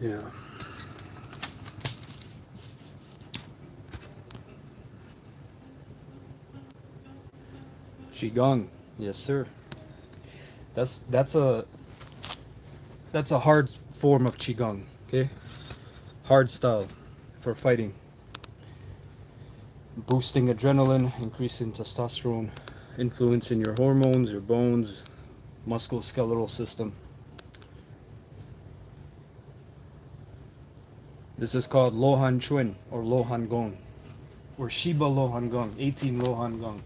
Yeah. Qigong. Yes, sir. That's that's a that's a hard form of qigong. Okay, hard style for fighting, boosting adrenaline, increasing testosterone, influencing your hormones, your bones, musculoskeletal system. This is called Lohan Chuan or Lohan Gong or Shiba Lohan Gong, 18 Lohan Gong.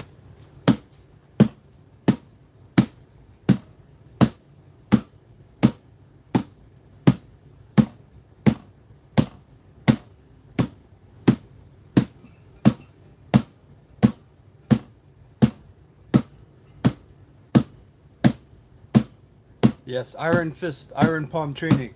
Yes, Iron Fist, Iron Palm training.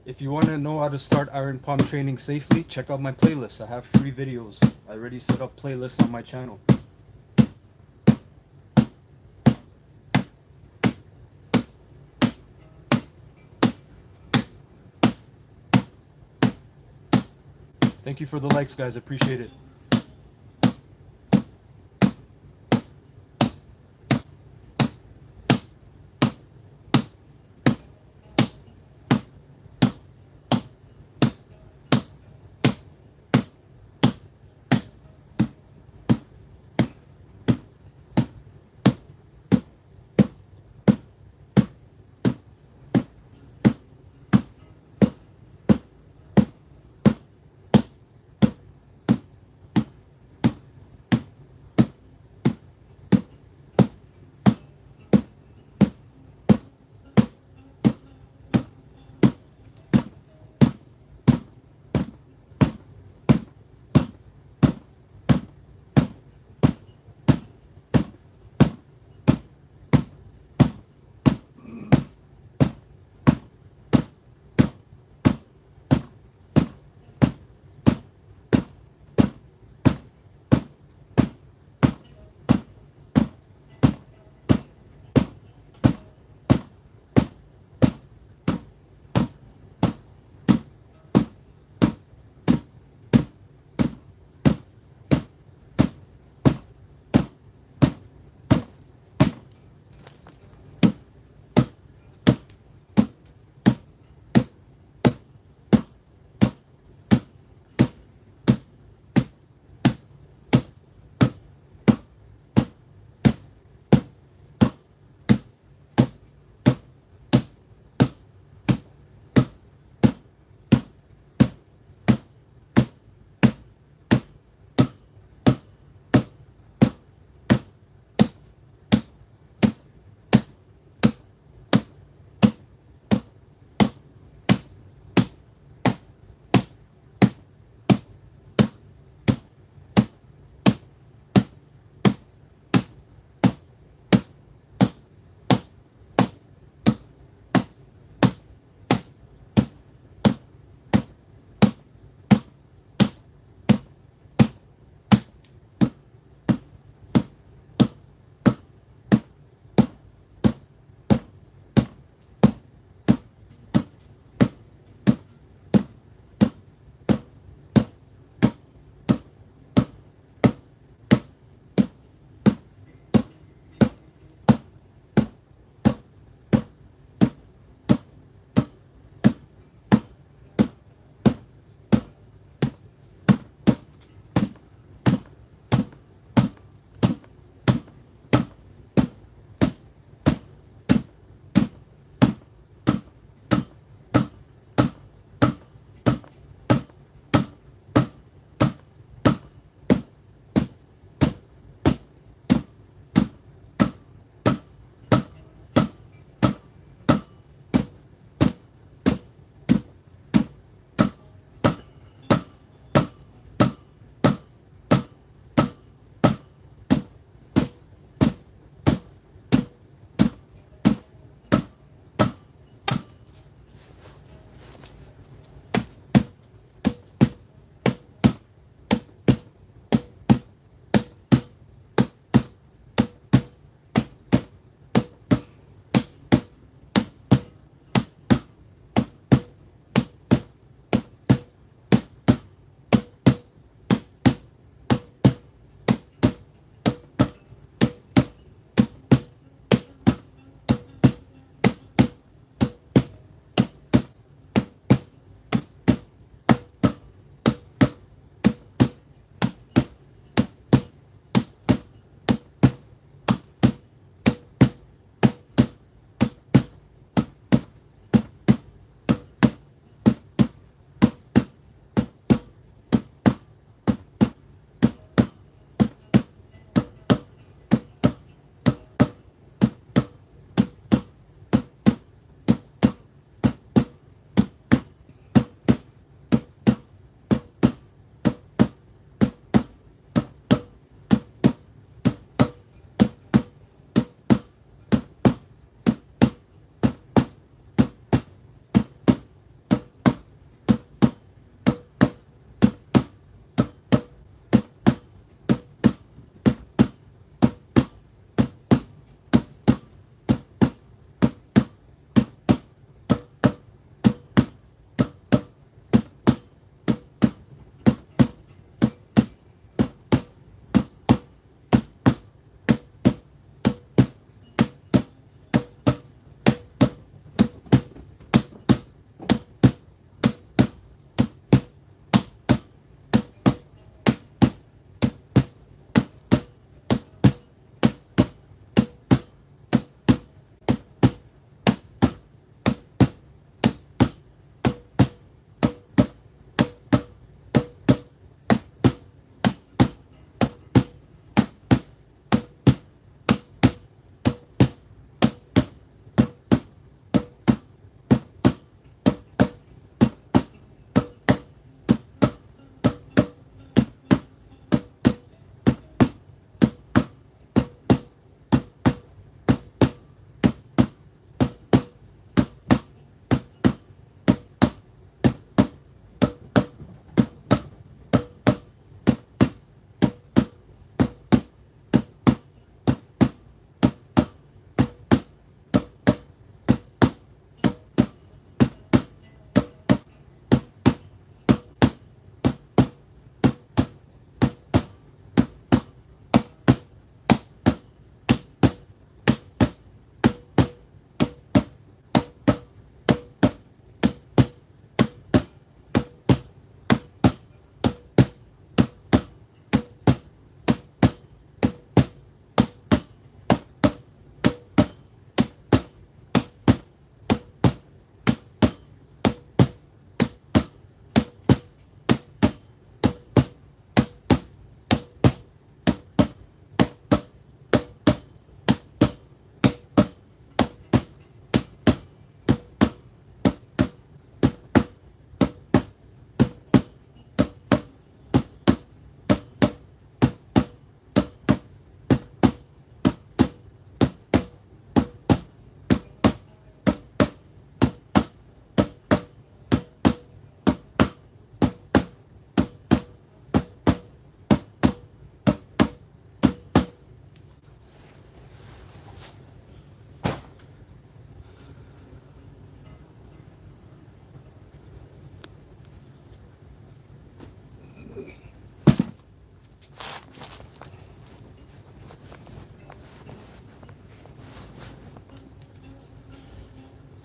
If you want to know how to start Iron Palm training safely, check out my playlist. I have free videos. I already set up playlists on my channel. Thank you for the likes, guys. Appreciate it.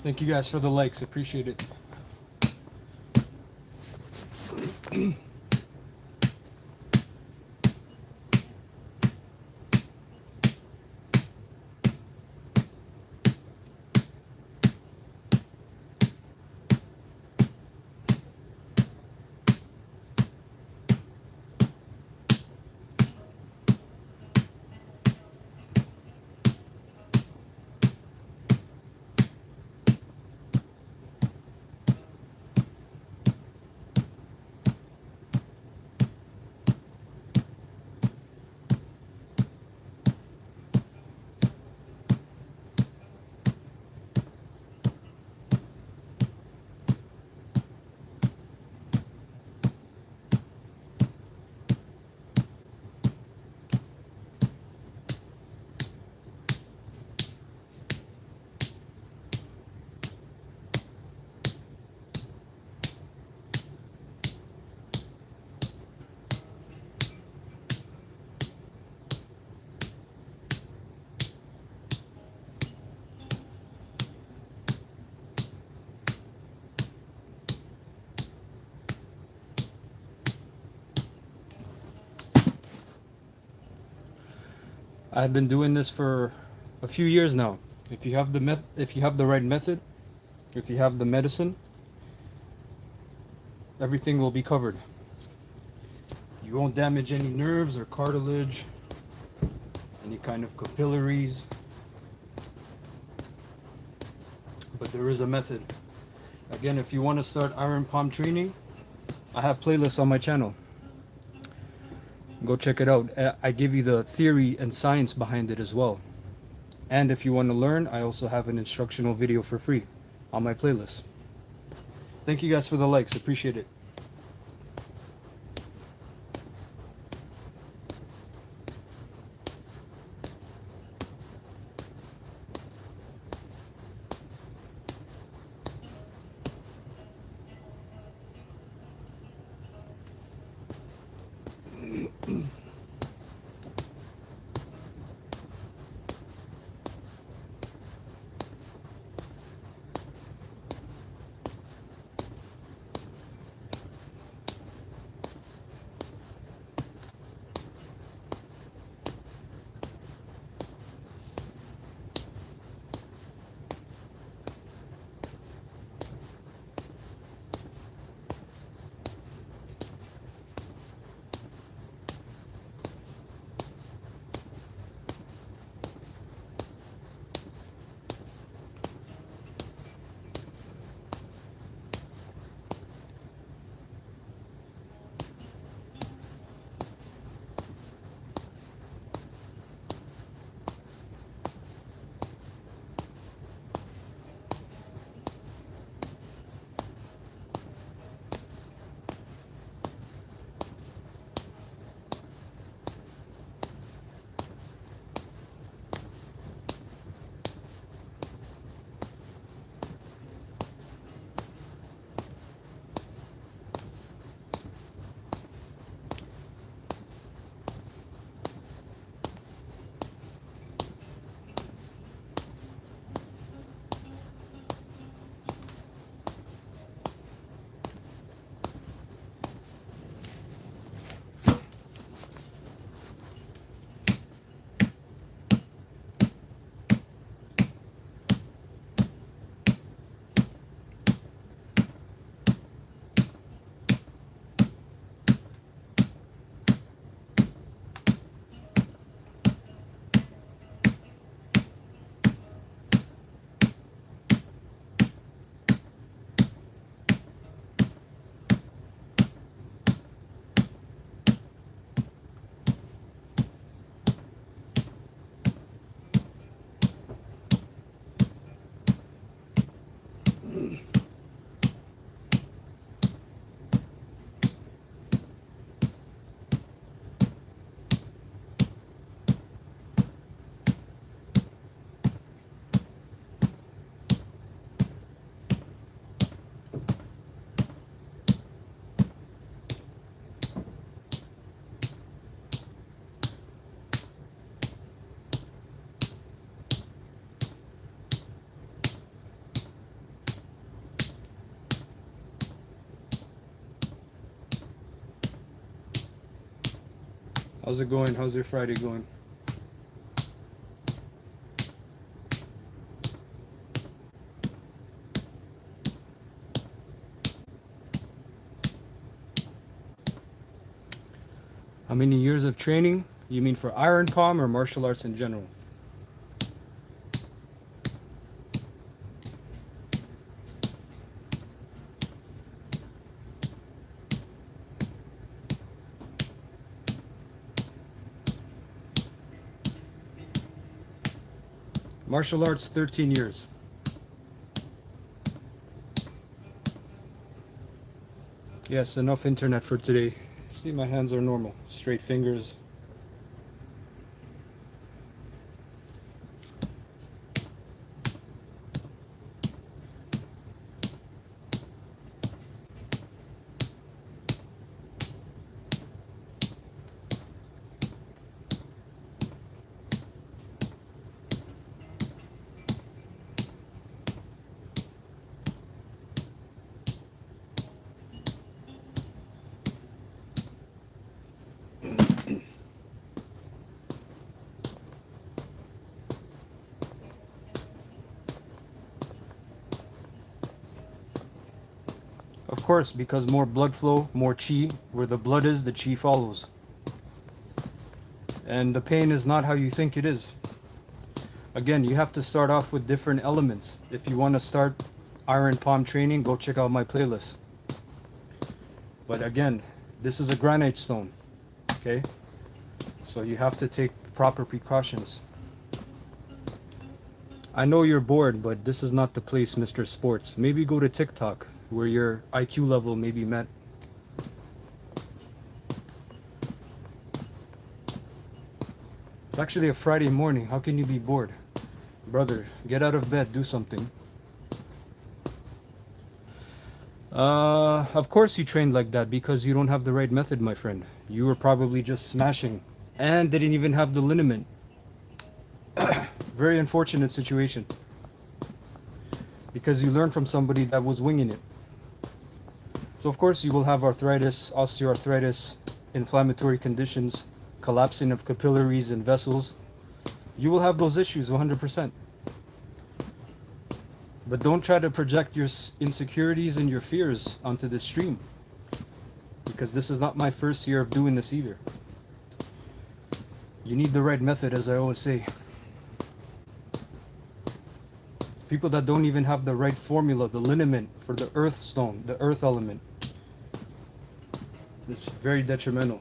Thank you guys for the likes. Appreciate it. I've been doing this for a few years now. If you have if you have the right method, if you have the medicine, everything will be covered. You won't damage any nerves or cartilage, any kind of capillaries. But there is a method. Again, if you want to start iron palm training, I have playlists on my channel. Go check it out. I give you the theory and science behind it as well. And if you want to learn, I also have an instructional video for free on my playlist. Thank you guys for the likes. Appreciate it. How's it going? How's your Friday going? How many years of training? You mean for Iron Palm or martial arts in general? Martial arts, 13 years. Yes, enough internet for today. See, my hands are normal. Straight fingers. Of course, because more blood flow, more chi. Where the blood is, the chi follows. And the pain is not how you think it is. Again, you have to start off with different elements. If you want to start Iron Palm training, go check out my playlist. But again, this is a granite stone, okay? So you have to take proper precautions. I know you're bored, but this is not the place, Mr. Sports. Maybe go to TikTok, where your IQ level may be met. It's actually a Friday morning. How can you be bored? Brother, get out of bed, do something. Of course you trained like that because you don't have the right method, my friend. You were probably just smashing and didn't even have the liniment. Very unfortunate situation. Because you learned from somebody that was winging it. So of course you will have arthritis, osteoarthritis, inflammatory conditions, collapsing of capillaries and vessels. You will have those issues 100%. But don't try to project your insecurities and your fears onto this stream. Because this is not my first year of doing this either. You need the right method, as I always say. People that don't even have the right formula, the liniment for the earth stone, the earth element. It's very detrimental.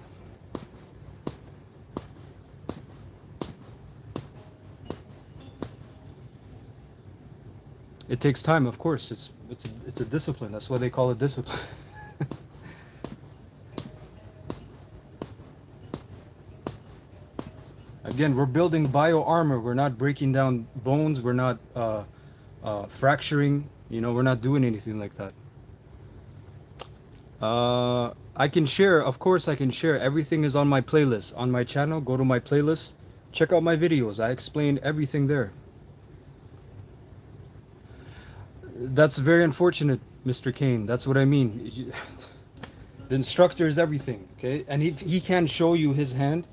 It takes time, of course. It's a discipline. That's why they call it discipline. Again, we're building bio armor. We're not breaking down bones. We're not fracturing. You know, we're not doing anything like that. I can share, of course I can share. Everything is on my playlist. On my channel, go to my playlist. Check out my videos. I explain everything there. That's very unfortunate, Mr. Kane. That's what I mean. The instructor is everything, okay? And he can show you his hand,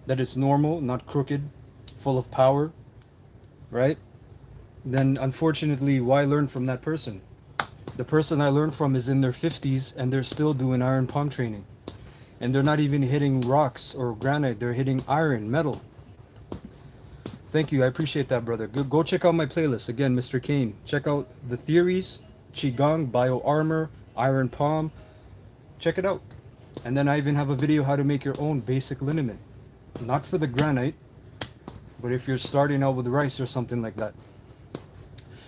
that it's normal, not crooked, full of power, right? Then unfortunately, why learn from that person? The person I learned from is in their 50s and they're still doing iron palm training. And they're not even hitting rocks or granite, they're hitting iron, metal. Thank you, I appreciate that, brother. Go check out my playlist. Again, Mr. Kane. Check out the theories, Qigong, bio armor, iron palm. Check it out. And then I even have a video how to make your own basic liniment. Not for the granite, but if you're starting out with rice or something like that.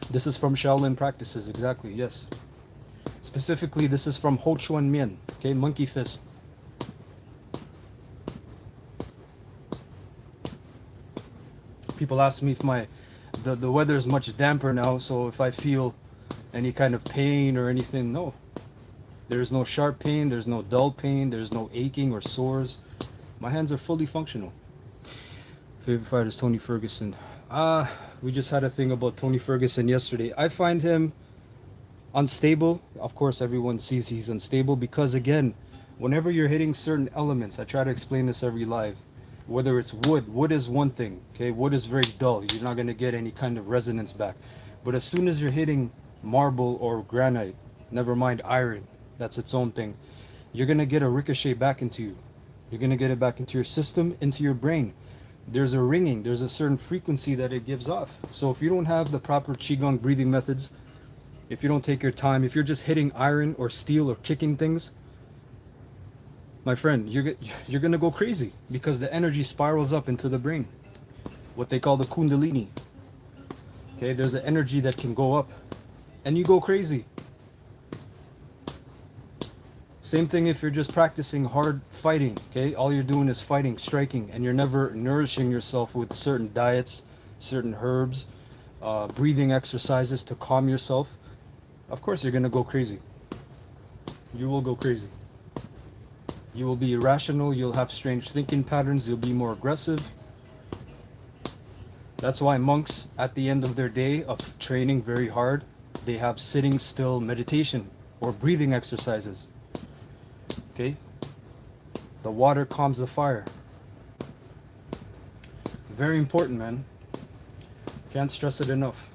This is from Shaolin practices, exactly, yes. Specifically, this is from Ho Chuan Mian, okay, monkey fist. People ask me if the weather is much damper now, so if I feel any kind of pain or anything, no. There's no sharp pain, there's no dull pain, there's no aching or sores. My hands are fully functional. Favorite fighter is Tony Ferguson. We just had a thing about Tony Ferguson yesterday. I find him unstable. Of course, everyone sees he's unstable because, again, whenever you're hitting certain elements, I try to explain this every live. Whether it's wood, wood is one thing, okay? Wood is very dull. You're not gonna get any kind of resonance back. But as soon as you're hitting marble or granite, never mind iron, that's its own thing, you're gonna get a ricochet back into you. You're gonna get it back into your system, into your brain. There's a ringing, there's a certain frequency that it gives off. So if you don't have the proper Qigong breathing methods, if you don't take your time, if you're just hitting iron or steel or kicking things, my friend, you're gonna go crazy because the energy spirals up into the brain, what they call the kundalini. Okay, there's an energy that can go up and you go crazy. Same thing if you're just practicing hard fighting, okay? All you're doing is fighting, striking, and you're never nourishing yourself with certain diets, certain herbs, breathing exercises to calm yourself. Of course you're gonna go crazy. You will go crazy. You will be irrational, you'll have strange thinking patterns, you'll be more aggressive. That's why monks, at the end of their day of training very hard, they have sitting still meditation or breathing exercises. Okay? The water calms the fire. Very important, man. Can't stress it enough.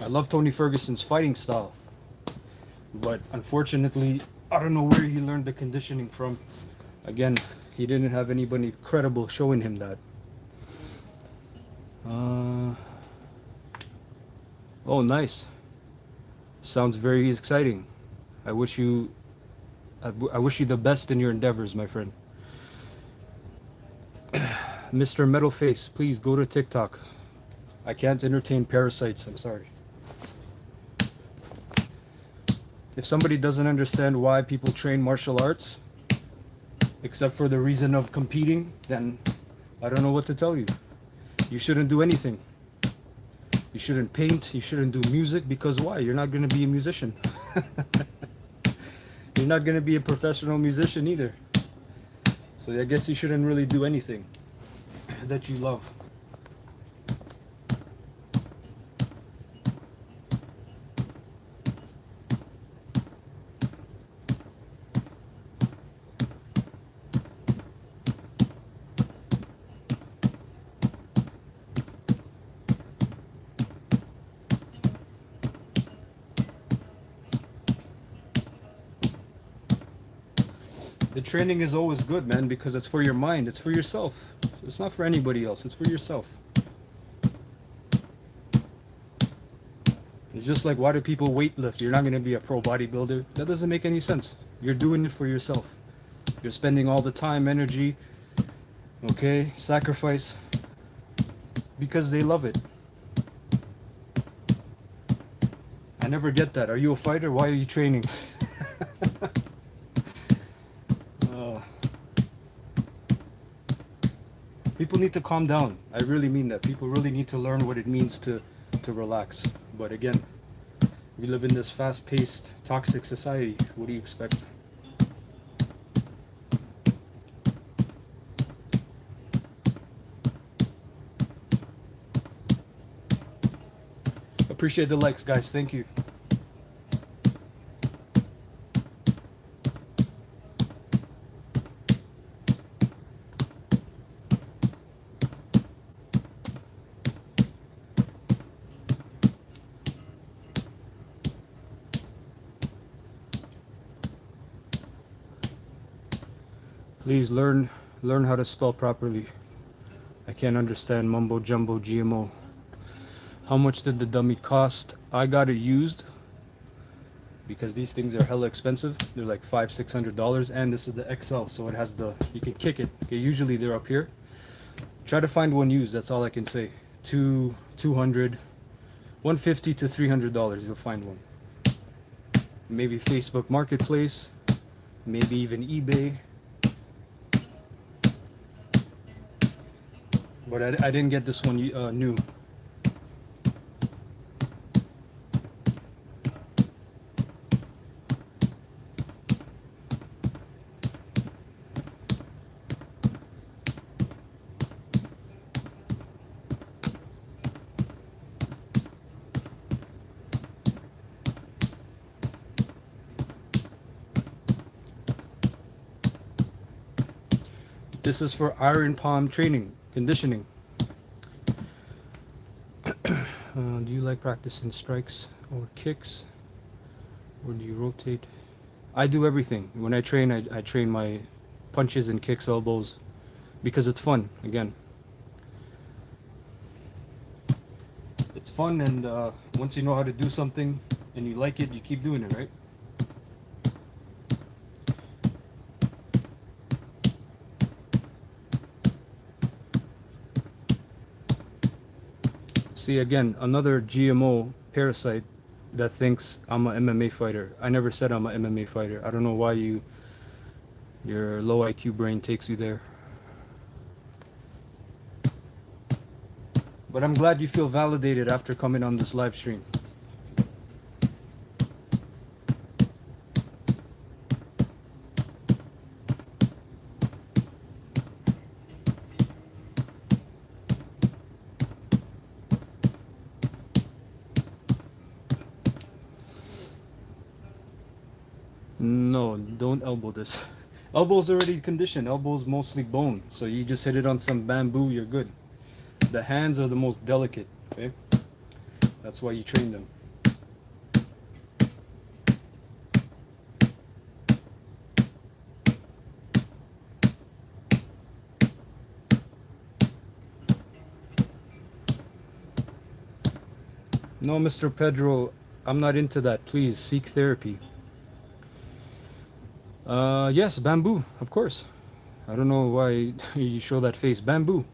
I love Tony Ferguson's fighting style, but unfortunately, I don't know where he learned the conditioning from. Again, he didn't have anybody credible showing him that. Oh, nice. Sounds very exciting. I wish you the best in your endeavors, my friend. Mr. Metalface, please go to TikTok. I can't entertain parasites, I'm sorry. If somebody doesn't understand why people train martial arts, except for the reason of competing, then I don't know what to tell you. You shouldn't do anything. You shouldn't paint, you shouldn't do music, because why? You're not going to be a musician. You're not going to be a professional musician either. So I guess you shouldn't really do anything that you love. The training is always good, man, because it's for your mind, it's for yourself. It's not for anybody else, it's for yourself. It's just like, why do people weightlift? You're not going to be a pro bodybuilder. That doesn't make any sense. You're doing it for yourself. You're spending all the time, energy, okay, sacrifice, because they love it. I never get that. Are you a fighter? Why are you training? People need to calm down. I really mean that. People really need to learn what it means to relax. But again, we live in this fast-paced, toxic society. What do you expect? Appreciate the likes, guys. Thank you. Please learn how to spell properly. I can't understand mumbo jumbo GMO. How much did the dummy cost? I got it used because these things are hella expensive. They're like $500-600, and this is the XL, so it has the, you can kick it. Okay, usually they're up here. Try to find one used. That's all I can say. $200, $150 to $300. You'll find one. Maybe Facebook Marketplace, maybe even eBay. But I didn't get this one new. This is for iron palm training, conditioning. Do you like practicing strikes or kicks? Or do you rotate? I do everything. When I train, I train my punches and kicks, elbows, because it's fun, again. It's fun, and once you know how to do something and you like it, you keep doing it, right? See, again, another GMO parasite that thinks I'm a MMA fighter. I never said I'm a MMA fighter. I don't know why your low IQ brain takes you there. But I'm glad you feel validated after coming on this live stream. No, don't elbow this. Elbow's already conditioned. Elbow's mostly bone. So you just hit it on some bamboo, you're good. The hands are the most delicate, okay? That's why you train them. No, Mr. Pedro, I'm not into that. Please seek therapy. Yes, bamboo, of course. I don't know why you show that face. Bamboo.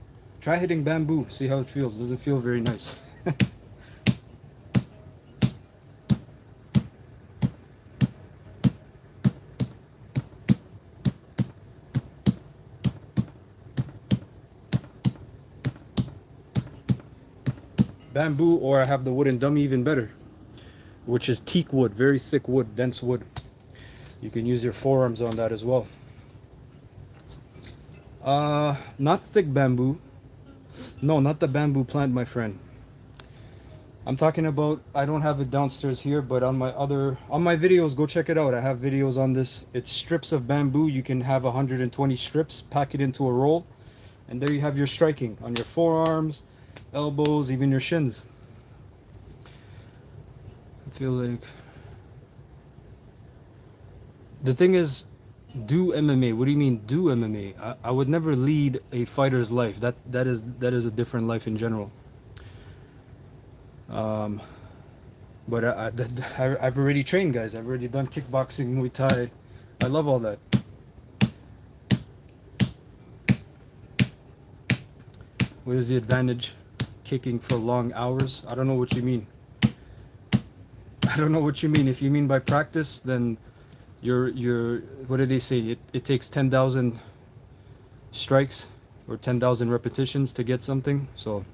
Try hitting bamboo. See how it feels. Doesn't feel very nice. Bamboo, or I have the wooden dummy, even better, which is teak wood, very thick wood, dense wood. You can use your forearms on that as well. Not thick bamboo. No, not the bamboo plant, my friend. I'm talking about, I don't have it downstairs here, but on my videos, go check it out. I have videos on this. It's strips of bamboo. You can have 120 strips, pack it into a roll, and there you have your striking on your forearms, elbows, even your shins. I feel like the thing is, do MMA. What do you mean do MMA? I would never lead a fighter's life. That is a different life in general. But I've already trained, guys. I've already done kickboxing, Muay Thai. I love all that. What is the advantage? Kicking for long hours? I don't know what you mean. I don't know what you mean. If you mean by practice, then you're what do they say? It takes 10,000 strikes or 10,000 repetitions to get something. So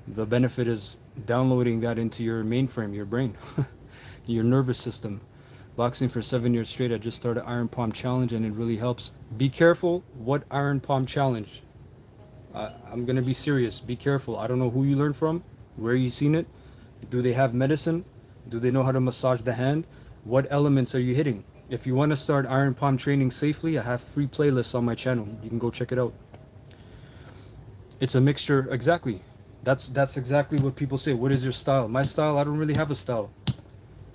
the benefit is downloading that into your mainframe, your brain, your nervous system. Boxing for 7 years straight. I just started Iron Palm Challenge, and it really helps. Be careful. What Iron Palm Challenge? I'm gonna be serious. Be careful. I don't know who you learned from, where you seen it. Do they have medicine? Do they know how to massage the hand? What elements are you hitting? If you want to start Iron Palm training safely, I have free playlists on my channel. You can go check it out. It's a mixture. Exactly. That's exactly what people say. What is your style? My style, I don't really have a style.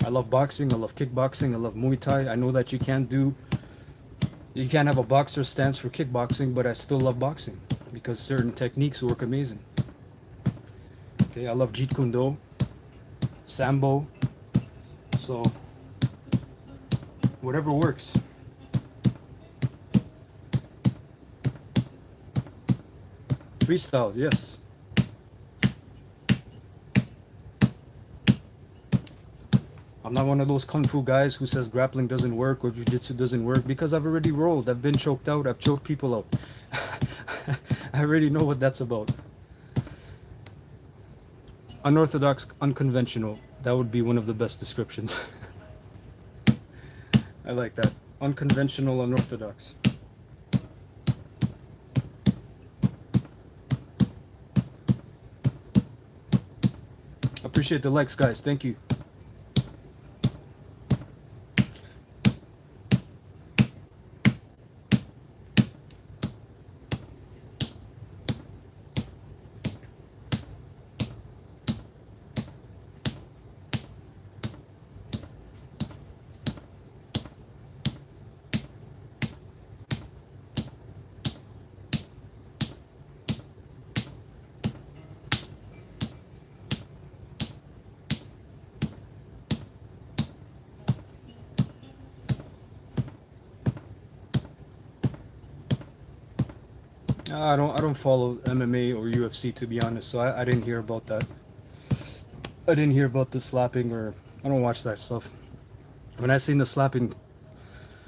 I love boxing. I love kickboxing. I love Muay Thai. I know that you can't have a boxer stance for kickboxing, but I still love boxing because certain techniques work amazing. Okay, I love Jeet Kune Do, Sambo. So whatever works. Freestyles, yes. I'm not one of those kung fu guys who says grappling doesn't work or jiu-jitsu doesn't work, because I've already rolled. I've been choked out. I've choked people out. I already know what that's about. Unorthodox, unconventional. That would be one of the best descriptions. I like that. Unconventional, unorthodox. Appreciate the likes, guys. Thank you. I don't follow MMA or UFC, to be honest, so I didn't hear about that. I didn't hear about the slapping, or I don't watch that stuff. When I seen the slapping,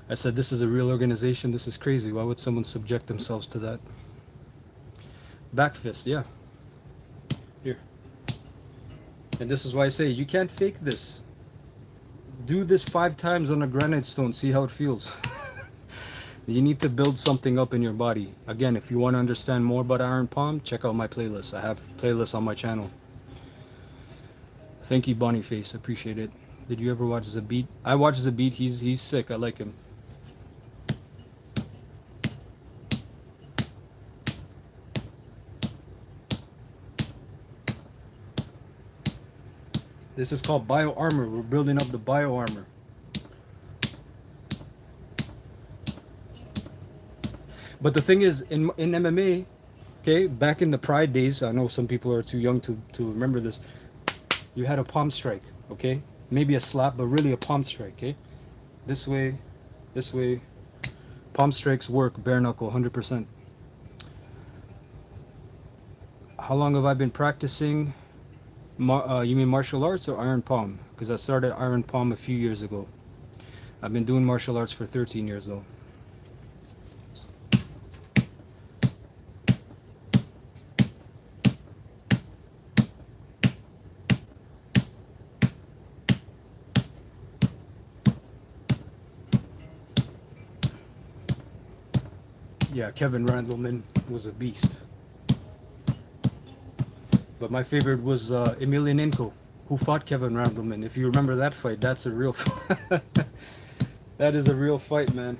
I said, this is a real organization. This is crazy. Why would someone subject themselves to that? Back fist, yeah. Here. And this is why I say you can't fake this. Do this 5 times on a granite stone. See how it feels. You need to build something up in your body. Again, if you want to understand more about Iron Palm, check out my playlist. I have playlists on my channel. Thank you, Boniface. Appreciate it. Did you ever watch Zabit? I watched Zabit. He's sick. I like him. This is called bio armor. We're building up the bio armor. But the thing is, in MMA, okay, back in the Pride days, I know some people are too young to remember this. You had a palm strike, okay? Maybe a slap, but really a palm strike, okay? This way, this way. Palm strikes work, bare knuckle, 100%. How long have I been practicing? You mean martial arts or Iron Palm? Because I started Iron Palm a few years ago. I've been doing martial arts for 13 years though. Yeah, Kevin Randleman was a beast. But my favorite was Emelianenko, who fought Kevin Randleman. If you remember that fight, that's a real that is a real fight, man.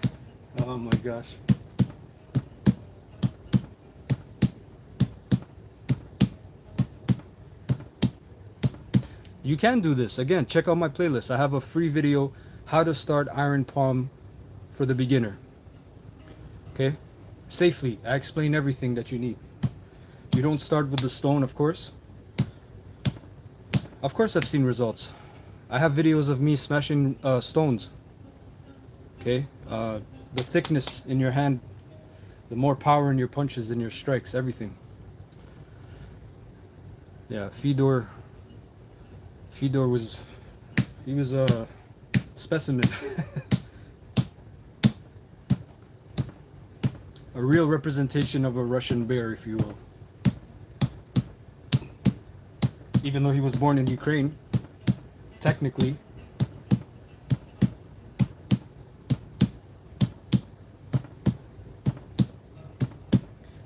Oh my gosh. You can do this. Again, check out my playlist. I have a free video, how to start Iron Palm for the beginner. Okay? Safely. I explain everything that you need. You don't start with the stone, of course. Of course I've seen results. I have videos of me smashing stones. Okay? The thickness in your hand, the more power in your punches and your strikes, everything. Yeah, Fedor was, he was a specimen. A real representation of a Russian bear, if you will. Even though he was born in Ukraine, technically.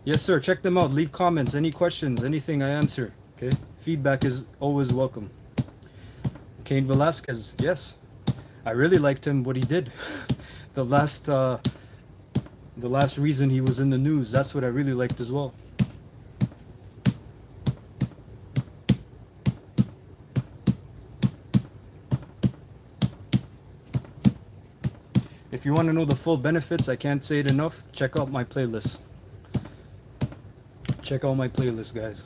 Yes, sir. Check them out. Leave comments. Any questions, anything, I answer. Okay. Feedback is always welcome. Cain Velasquez. Yes, I really liked him. What he did, the last reason he was in the news. That's what I really liked as well. If you want to know the full benefits, I can't say it enough. Check out my playlist. Check out my playlist, guys.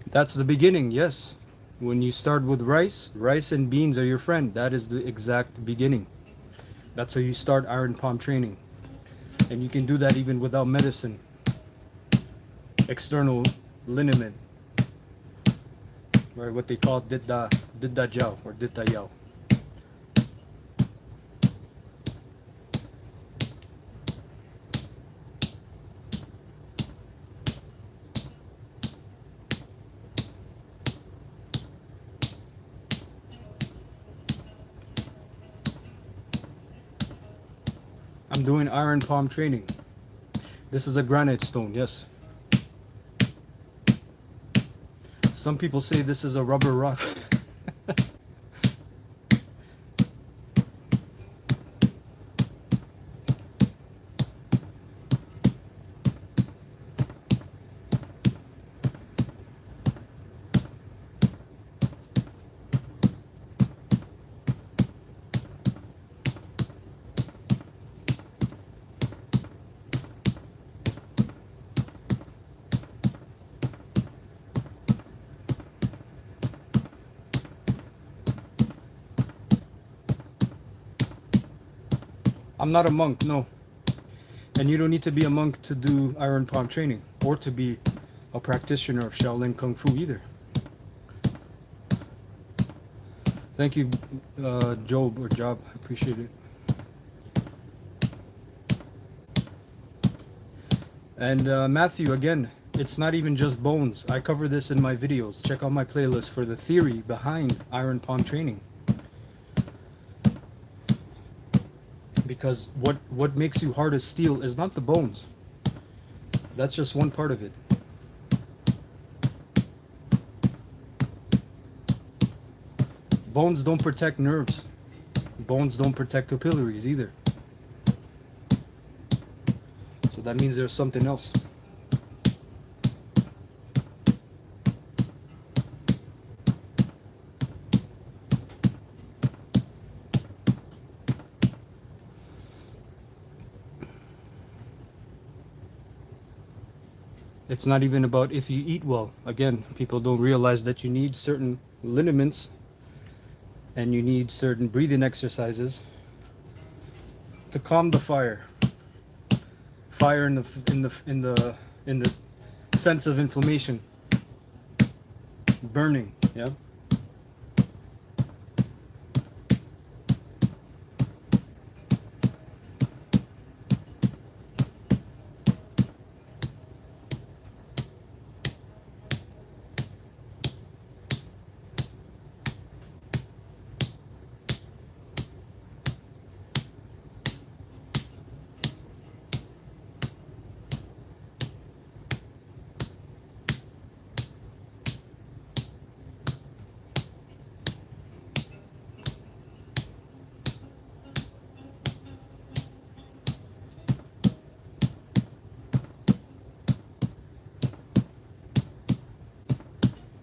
That's the beginning, yes. When you start with rice, rice and beans are your friend. That is the exact beginning. That's how you start Iron Palm training. And you can do that even without medicine. External liniment. Or what they call Didda Jiao or Didda Yao. I'm doing Iron Palm training. This is a granite stone, yes. Some people say this is a rubber rock. I'm not a monk, no. And you don't need to be a monk to do iron palm training or to be a practitioner of Shaolin Kung Fu either. Thank you, Job or Job. I appreciate it. And Matthew, again, it's not even just bones. I cover this in my videos. Check out my playlist for the theory behind iron palm training. Because what makes you hard as steel is not the bones. That's just one part of it. Bones don't protect nerves. Bones don't protect capillaries either. So that means there's something else. It's not even about if you eat well. Again, people don't realize that you need certain lineaments and you need certain breathing exercises to calm the fire. Fire in the sense of inflammation, burning. Yeah.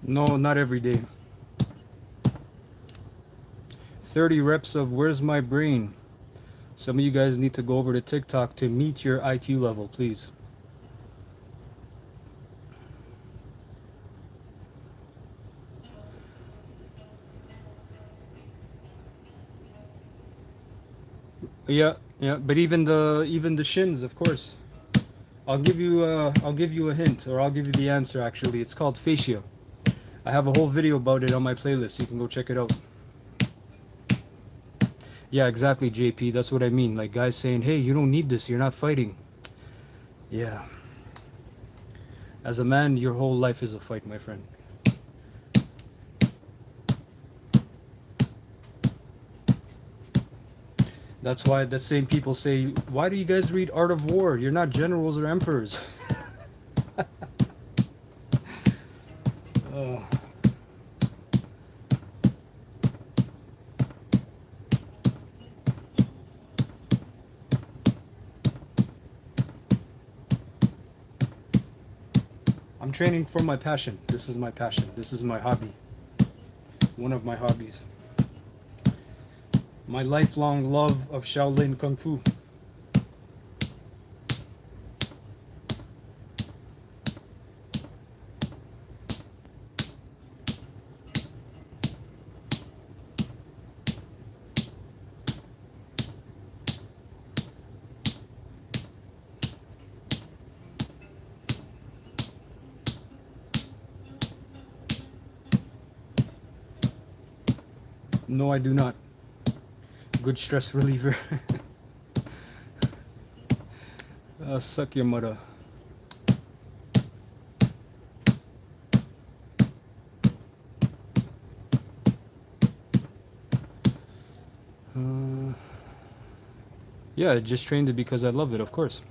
No, not every day. 30 reps of where's my brain? Some of you guys need to go over to TikTok to meet your IQ level, please. Yeah, but even the shins, of course. I'll give you a hint, or I'll give you the answer. Actually, it's called fascia. I have a whole video about it on my playlist. You can go check it out. Yeah, exactly, JP. That's what I mean. Like guys saying, hey, you don't need this. You're not fighting. Yeah. As a man, your whole life is a fight, my friend. That's why the same people say, why do you guys read Art of War? You're not generals or emperors. I'm training for my passion. This is my passion. This is my hobby. One of my hobbies. My lifelong love of Shaolin Kung Fu. No, I do not. Good stress reliever. Suck your mother. Yeah, I just trained it because I love it, of course.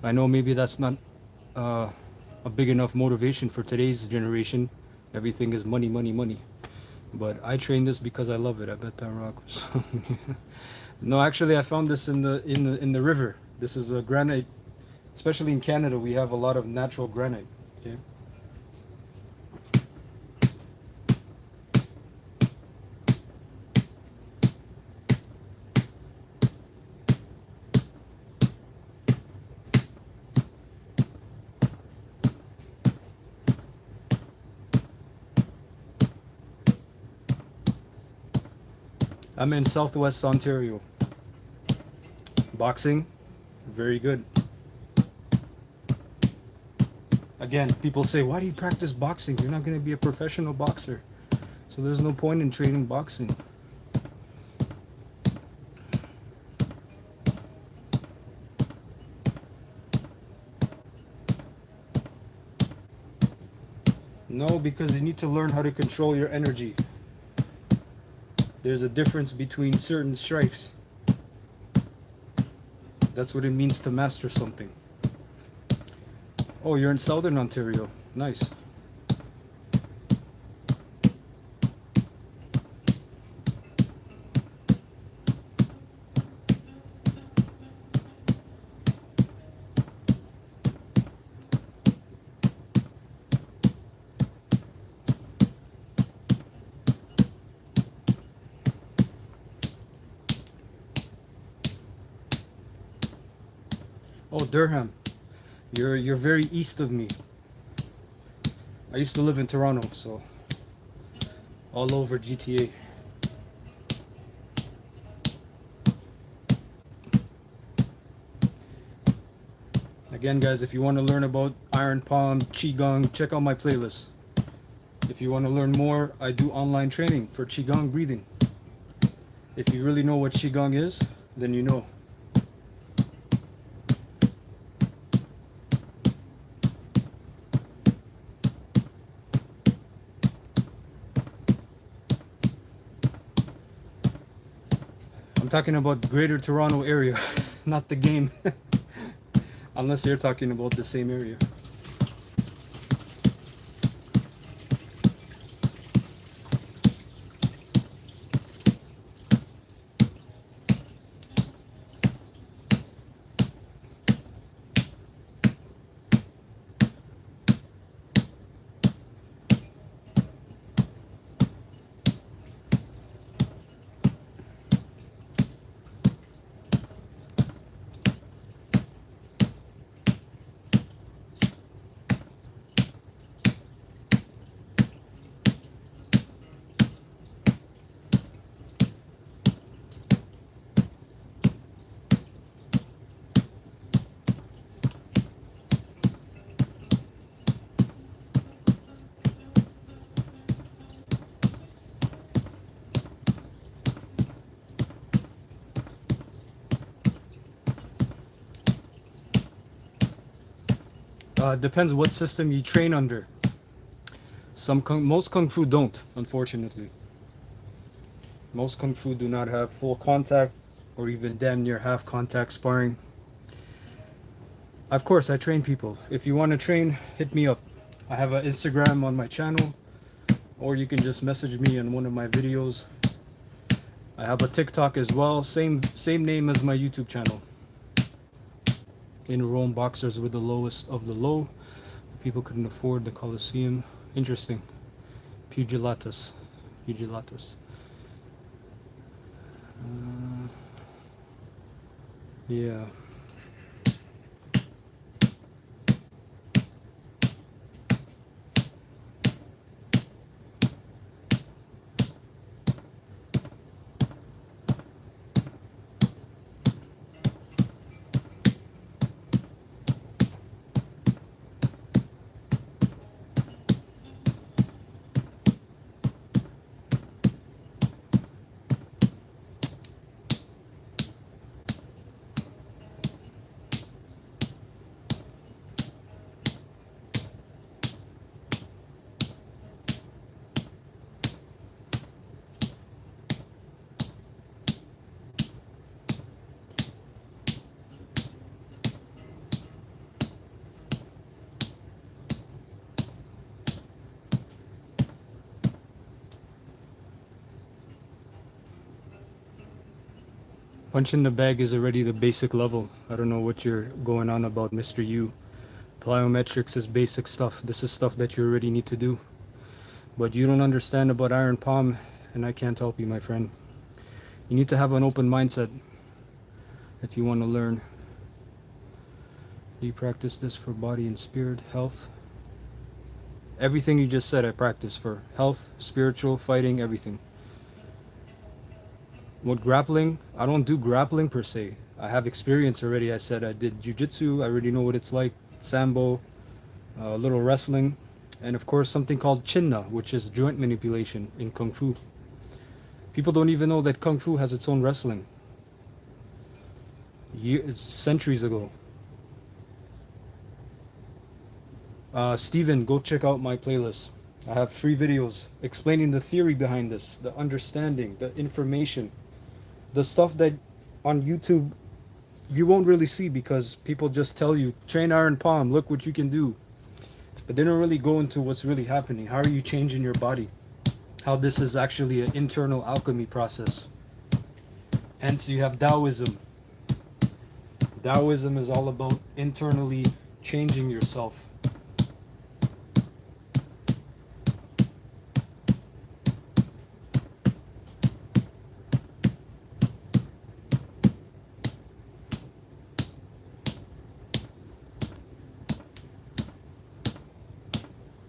I know maybe that's not a big enough motivation for today's generation. Everything is money, money, money. But I train this because I love it. I bet that rocks. No, actually, I found this in the river. This is a granite. Especially in Canada, we have a lot of natural granite. Okay. I'm in Southwest Ontario. Boxing, very good. Again, people say, why do you practice boxing? You're not going to be a professional boxer. So there's no point in training boxing. No, because you need to learn how to control your energy. There's a difference between certain strikes. That's what it means to master something. Oh, you're in Southern Ontario. Nice. Oh, Durham. You're very east of me. I used to live in Toronto, so all over GTA. Again, guys, if you want to learn about Iron Palm, Qigong, check out my playlist. If you want to learn more, I do online training for Qigong breathing. If you really know what Qigong is, then you know. I'm talking about Greater Toronto area, not the game. Unless you're talking about the same area. Depends what system you train under. Most kung fu don't, unfortunately. Most kung fu do not have full contact or even damn near half contact sparring. Of course, I train people. If you want to train, hit me up. I have an Instagram on my channel, or you can just message me in one of my videos. I have a TikTok as well, same name as my YouTube channel. In Rome, boxers were the lowest of the low. People couldn't afford the Colosseum. Interesting. Pugilatus. Yeah. Punch in the bag is already the basic level. I don't know what you're going on about, Mr. U. Plyometrics is basic stuff. This is stuff that you already need to do. But you don't understand about Iron Palm, and I can't help you, my friend. You need to have an open mindset if you want to learn. Do you practice this for body and spirit, health? Everything you just said I practice for health, spiritual, fighting, everything. What grappling? I don't do grappling per se. I have experience already. I said I did jujitsu. I already know what it's like. Sambo, a little wrestling, and of course something called chinna, which is joint manipulation in Kung Fu. People don't even know that Kung Fu has its own wrestling. It's centuries ago. Steven, go check out my playlist. I have free videos explaining the theory behind this, the understanding, the information, the stuff that on YouTube you won't really see because people just tell you, train iron palm, look what you can do. But they don't really go into what's really happening. How are you changing your body? How this is actually an internal alchemy process. Hence you have Taoism. Taoism is all about internally changing yourself.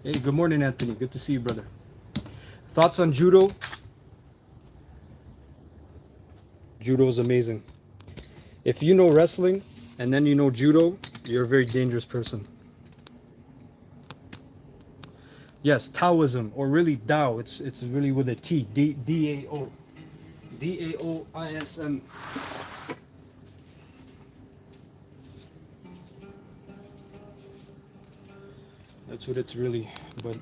Hey, good morning, Anthony. Good to see you, brother. Thoughts on judo? Judo is amazing. If you know wrestling and then you know judo, you're a very dangerous person. Yes, Taoism, or really Tao. It's really with a T. D-A-O. D-A-O-I-S-M. That's what it's really, but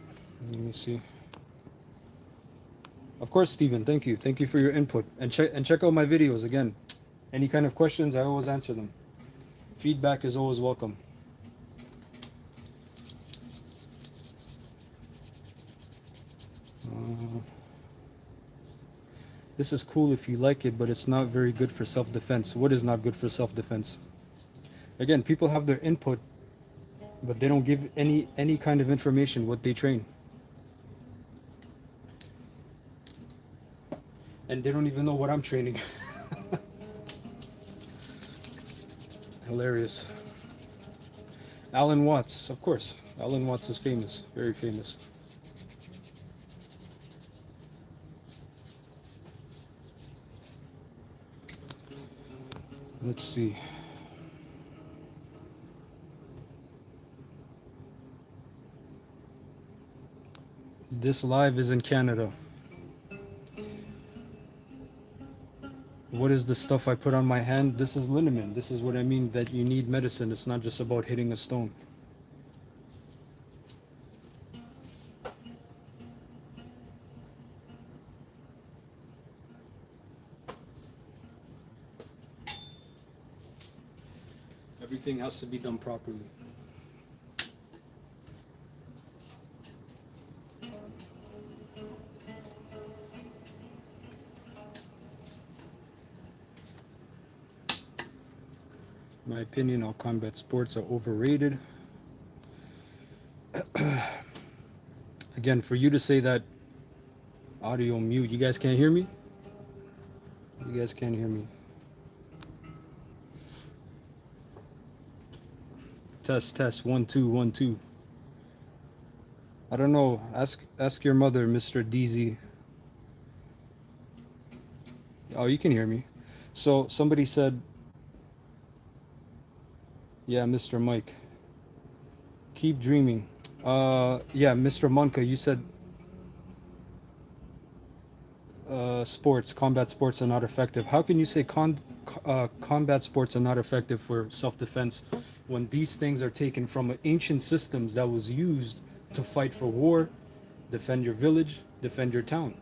let me see. Of course, Stephen, thank you. Thank you for your input. And check out my videos again. Any kind of questions, I always answer them. Feedback is always welcome. This is cool if you like it, but it's not very good for self-defense. What is not good for self-defense? Again, people have their input, but they don't give any kind of information what they train. And they don't even know what I'm training. Hilarious. Alan Watts, of course. Alan Watts is famous, very famous. Let's see. This live is in Canada. What is the stuff I put on my hand? This is liniment. This is what I mean that you need medicine. It's not just about hitting a stone. Everything has to be done properly. My opinion, all combat sports are overrated. Again, for you to say that, audio mute, you guys can't hear me? You guys can't hear me. Test, 1 2 1 2. I don't know. Ask your mother, Mr. DZ. Oh, you can hear me. So somebody said, yeah, Mr. Mike. Keep dreaming. Yeah, Mr. Monka, you said combat sports are not effective. How can you say combat sports are not effective for self-defense when these things are taken from ancient systems that was used to fight for war, defend your village, defend your town?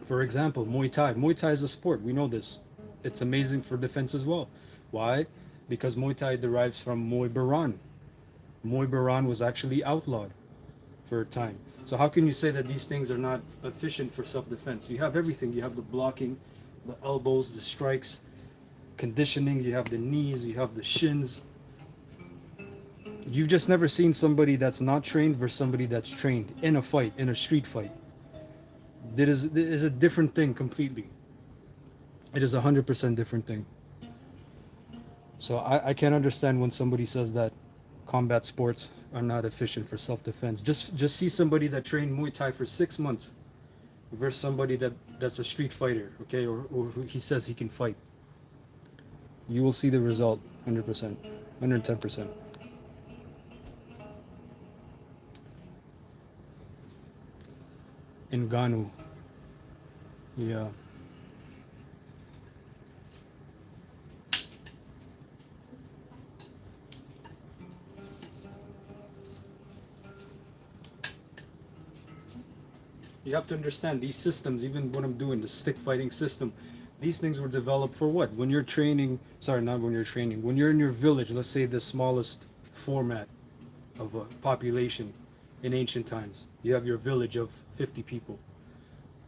For example, Muay Thai. Muay Thai is a sport. We know this. It's amazing for defense as well. Why? Because Muay Thai derives from Muay Baran. Muay Baran was actually outlawed for a time. So how can you say that these things are not efficient for self-defense? You have everything. You have the blocking, the elbows, the strikes, conditioning. You have the knees. You have the shins. You've just never seen somebody that's not trained versus somebody that's trained in a fight, in a street fight. It is a different thing completely. It is 100% different thing. So I can't understand when somebody says that combat sports are not efficient for self-defense. Just see somebody that trained Muay Thai for 6 months versus somebody that's a street fighter, okay, or who he says he can fight. You will see the result 100%, 110%. Ngannou. Yeah. You have to understand these systems, even what I'm doing, the stick fighting system, these things were developed for what? When you're training, sorry, not when you're training, when you're in your village, let's say the smallest format of a population in ancient times. You have your village of 50 people.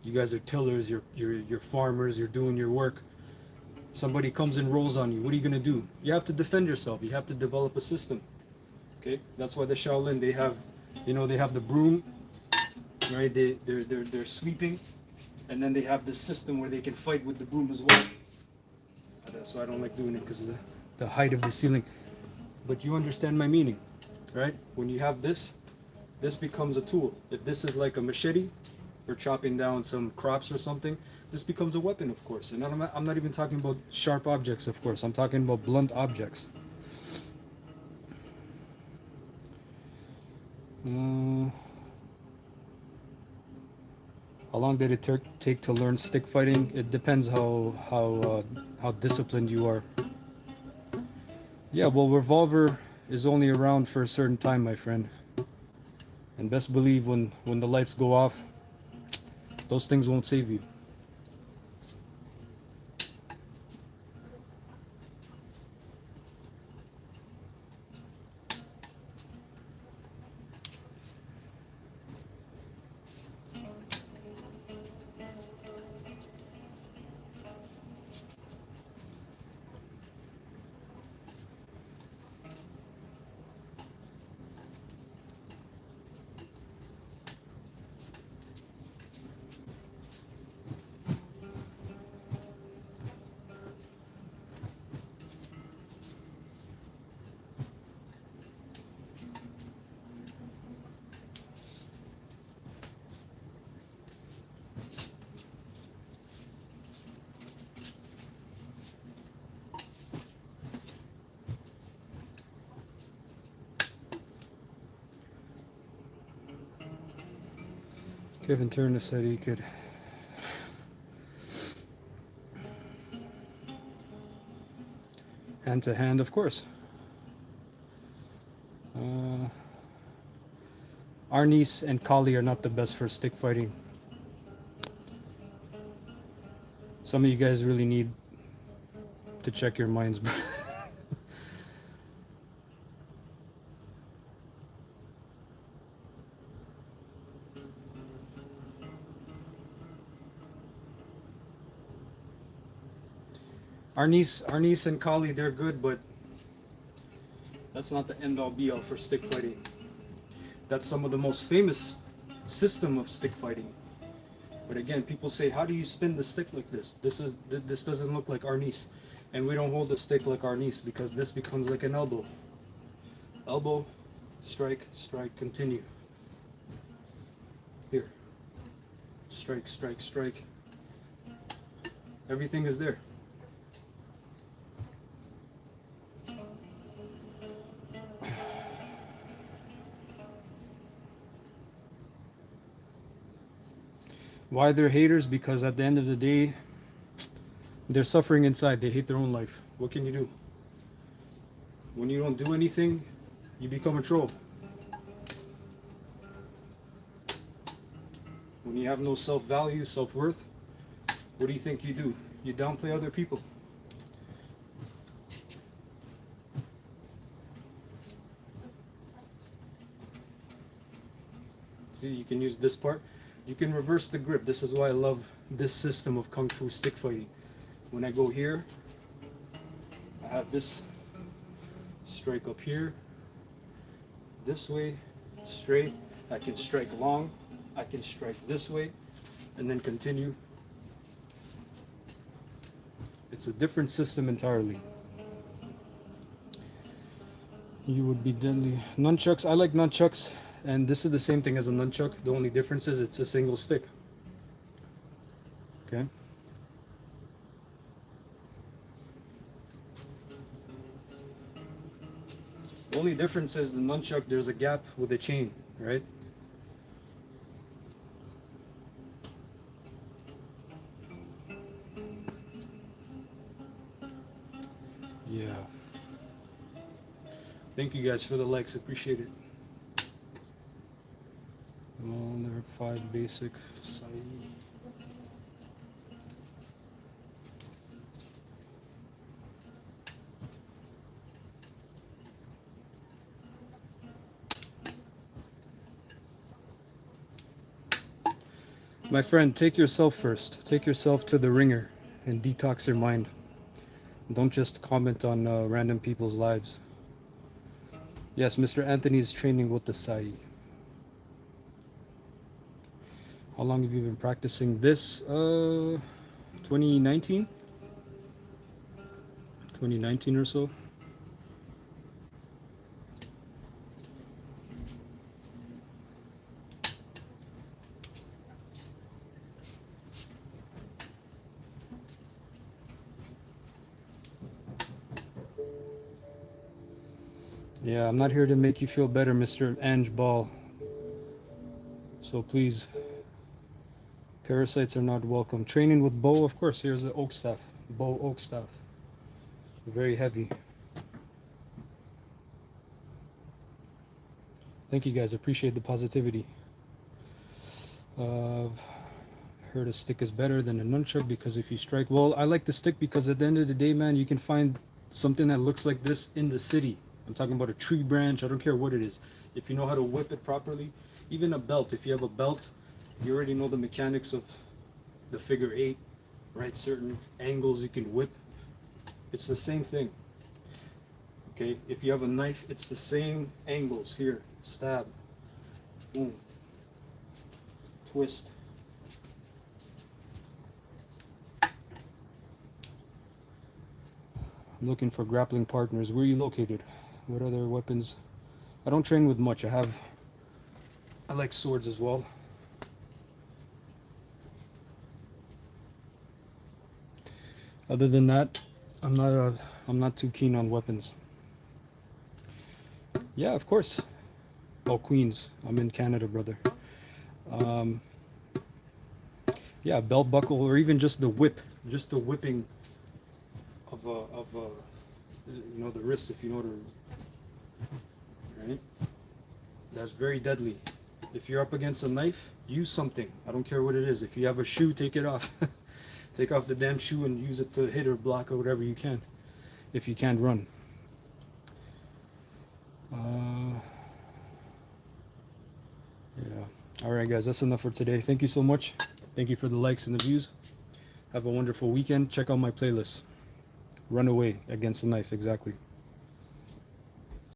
You guys are tillers, you're farmers, you're doing your work. Somebody comes and rolls on you. What are you gonna do? You have to defend yourself. You have to develop a system. Okay? That's why the Shaolin, they have, they have the broom, right? They're sweeping, and then they have this system where they can fight with the broom as well. So I don't like doing it because of the height of the ceiling. But you understand my meaning, right? When you have this becomes a tool. If this is like a machete for chopping down some crops or something, this becomes a weapon, of course. And I'm not even talking about sharp objects, of course. I'm talking about blunt objects. How long did it take to learn stick fighting? It depends how disciplined you are. Yeah, well, Revolver is only around for a certain time, my friend. And best believe when the lights go off, those things won't save you. Kevin Turner said he could. Hand to hand, of course. Arnis and Kali are not the best for stick fighting. Some of you guys really need to check your minds. Arnis and Kali, they're good, but that's not the end all be all for stick fighting. That's some of the most famous system of stick fighting. But again, people say, how do you spin the stick like this? This doesn't look like Arnis. And we don't hold the stick like Arnis because this becomes like an elbow. Elbow, strike, strike, continue. Here. Strike, strike, strike. Everything is there. Why they're haters? Because at the end of the day, they're suffering inside. They hate their own life. What can you do? When you don't do anything, you become a troll. When you have no self-value, self-worth, what do you think you do? You downplay other people. See, you can use this part. You can reverse the grip. This is why I love this system of Kung Fu stick fighting. When I go here, I have this strike up here, this way, straight. I can strike long, I can strike this way, and then continue. It's a different system entirely. You would be deadly. Nunchucks, I like nunchucks. And this is the same thing as a nunchuck. The only difference is it's a single stick. Okay. The only difference is the nunchuck, there's a gap with the chain, right? Yeah. Thank you guys for the likes, appreciate it. Well, there are 5 basic Sai. My friend, take yourself first. Take yourself to the ringer and detox your mind. Don't just comment on random people's lives. Yes, Mr. Anthony is training with the Sai. How long have you been practicing this? 2019? 2019 or so. Yeah, I'm not here to make you feel better, Mr. Ange Ball. So please, parasites are not welcome. Training with bow, of course. Here's the oak staff, bow oak staff. Very heavy. Thank you guys. Appreciate the positivity. Heard a stick is better than a nunchuck because if you strike, well, I like the stick because at the end of the day, man, you can find something that looks like this in the city. I'm talking about a tree branch. I don't care what it is. If you know how to whip it properly, even a belt. If you have a belt, you already know the mechanics of the figure 8, right? Certain angles you can whip. It's the same thing. Okay, if you have a knife, it's the same angles here. Stab, boom, twist. I'm looking for grappling partners. Where are you located? What other weapons? I don't train with much. I like swords as well. Other than that, I'm not too keen on weapons. Yeah, of course. Oh, Queens. I'm in Canada, brother. Yeah, belt buckle, or even just the whip, just the whipping of you know, the wrist, if you know the, right? That's very deadly. If you're up against a knife, use something. I don't care what it is. If you have a shoe, take it off. Take off the damn shoe and use it to hit or block or whatever you can, if you can't run. Yeah. All right, guys, that's enough for today. Thank you so much. Thank you for the likes and the views. Have a wonderful weekend. Check out my playlist. Run away against the knife, exactly.